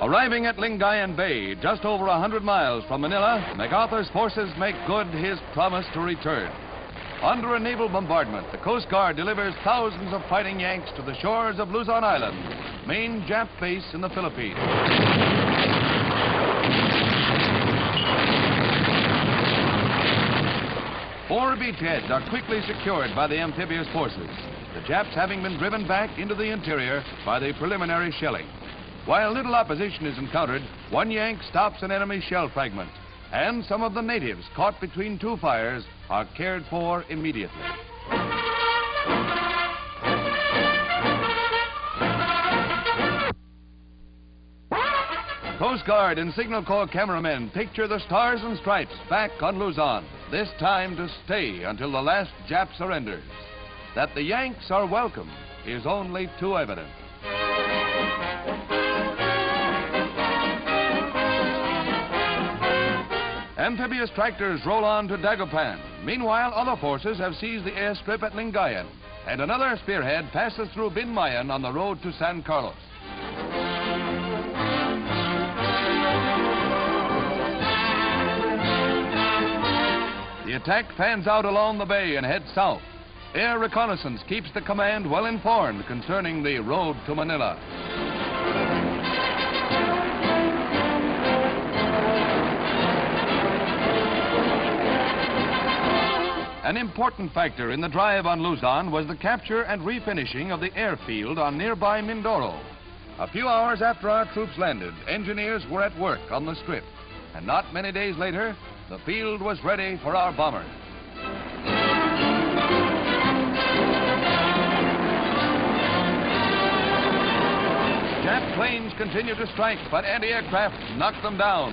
Arriving at Lingayen Bay, just over 100 miles from Manila, MacArthur's forces make good his promise to return. Under a naval bombardment, the Coast Guard delivers thousands of fighting Yanks to the shores of Luzon Island, main Jap base in the Philippines. 4 beachheads are quickly secured by the amphibious forces, the Japs having been driven back into the interior by the preliminary shelling. While little opposition is encountered, one Yank stops an enemy shell fragment, and some of the natives caught between 2 fires are cared for immediately. Coast Guard and Signal Corps cameramen picture the stars and stripes back on Luzon, this time to stay until the last Jap surrenders. That the Yanks are welcome is only too evident. Amphibious tractors roll on to Dagupan. Meanwhile, other forces have seized the airstrip at Lingayen, and another spearhead passes through Binmayan on the road to San Carlos. The attack fans out along the bay and heads south. Air reconnaissance keeps the command well informed concerning the road to Manila. An important factor in the drive on Luzon was the capture and refinishing of the airfield on nearby Mindoro. A few hours after our troops landed, engineers were at work on the strip, and not many days later, the field was ready for our bombers. Jap planes continue to strike, but anti-aircraft knock them down.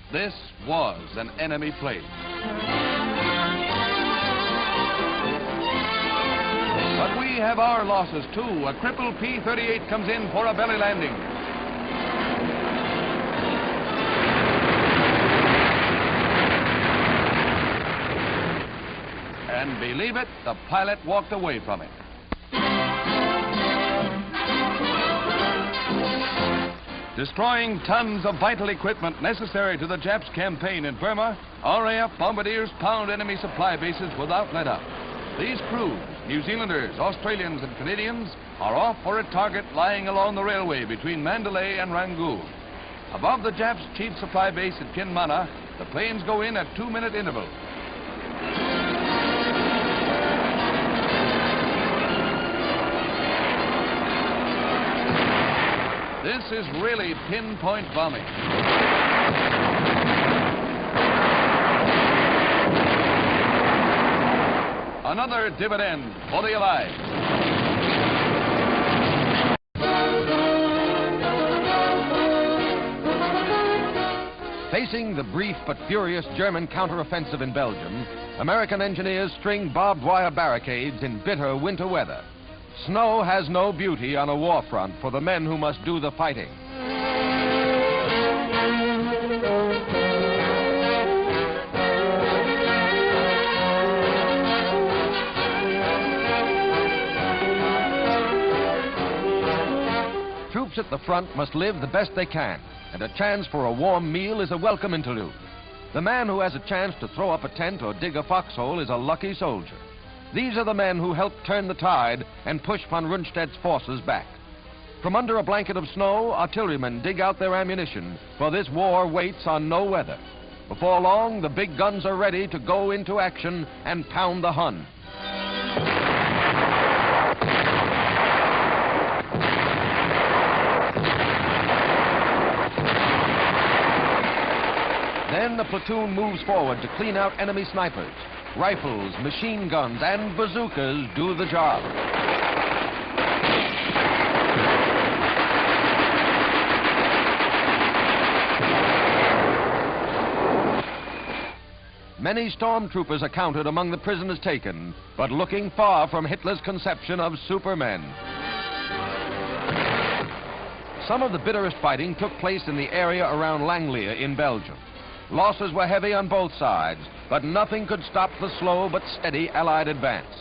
This was an enemy plane. But we have our losses too. A crippled P-38 comes in for a belly landing. And believe it, the pilot walked away from it. Destroying tons of vital equipment necessary to the Japs' campaign in Burma, RAF bombardiers pound enemy supply bases without let up. These crews, New Zealanders, Australians, and Canadians, are off for a target lying along the railway between Mandalay and Rangoon. Above the Japs' chief supply base at Kinmana, the planes go in at 2-minute intervals. This is really pinpoint bombing. Another dividend for the Allies. Facing the brief but furious German counteroffensive in Belgium, American engineers string barbed wire barricades in bitter winter weather. Snow has no beauty on a war front for the men who must do the fighting. Troops at the front must live the best they can, and a chance for a warm meal is a welcome interlude. The man who has a chance to throw up a tent or dig a foxhole is a lucky soldier. These are the men who helped turn the tide and push von Rundstedt's forces back. From under a blanket of snow, artillerymen dig out their ammunition, for this war waits on no weather. Before long, the big guns are ready to go into action and pound the Hun. Then the platoon moves forward to clean out enemy snipers. Rifles, machine guns, and bazookas do the job. Many stormtroopers are counted among the prisoners taken, but looking far from Hitler's conception of supermen. Some of the bitterest fighting took place in the area around Langlia in Belgium. Losses were heavy on both sides, but nothing could stop the slow but steady Allied advance.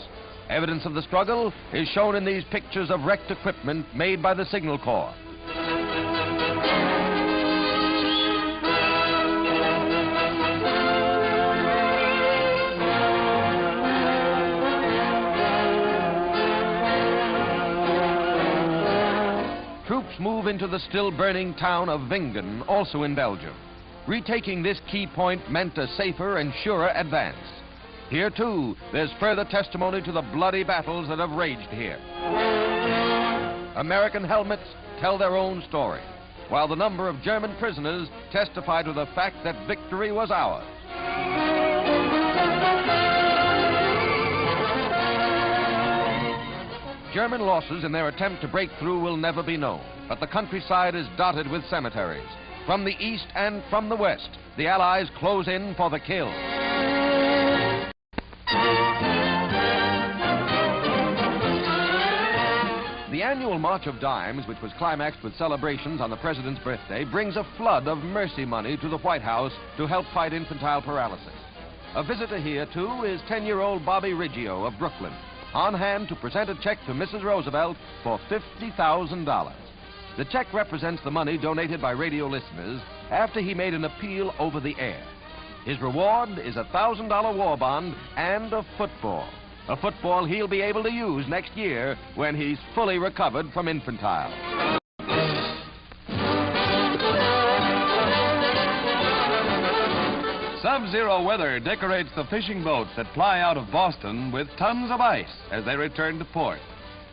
Evidence of the struggle is shown in these pictures of wrecked equipment made by the Signal Corps. Troops move into the still-burning town of Vingen, also in Belgium. Retaking this key point meant a safer and surer advance. Here, too, there's further testimony to the bloody battles that have raged here. American helmets tell their own story, while the number of German prisoners testify to the fact that victory was ours. German losses in their attempt to break through will never be known, but the countryside is dotted with cemeteries. From the east and from the west, the Allies close in for the kill. The annual March of Dimes, which was climaxed with celebrations on the President's birthday, brings a flood of mercy money to the White House to help fight infantile paralysis. A visitor here, too, is 10-year-old Bobby Riggio of Brooklyn, on hand to present a check to Mrs. Roosevelt for $50,000. The check represents the money donated by radio listeners after he made an appeal over the air. His reward is a $1,000 war bond and a football he'll be able to use next year when he's fully recovered from infantile. Sub-zero weather decorates the fishing boats that ply out of Boston with tons of ice as they return to port.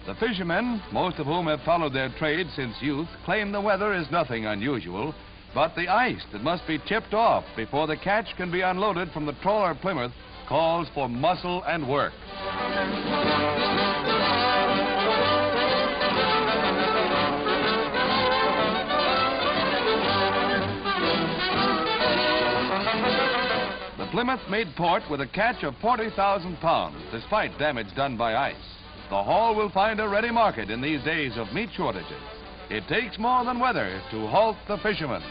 The fishermen, most of whom have followed their trade since youth, claim the weather is nothing unusual, but the ice that must be chipped off before the catch can be unloaded from the trawler Plymouth calls for muscle and work. The Plymouth made port with a catch of 40,000 pounds, despite damage done by ice. The haul will find a ready market in these days of meat shortages. It takes more than weather to halt the fishermen.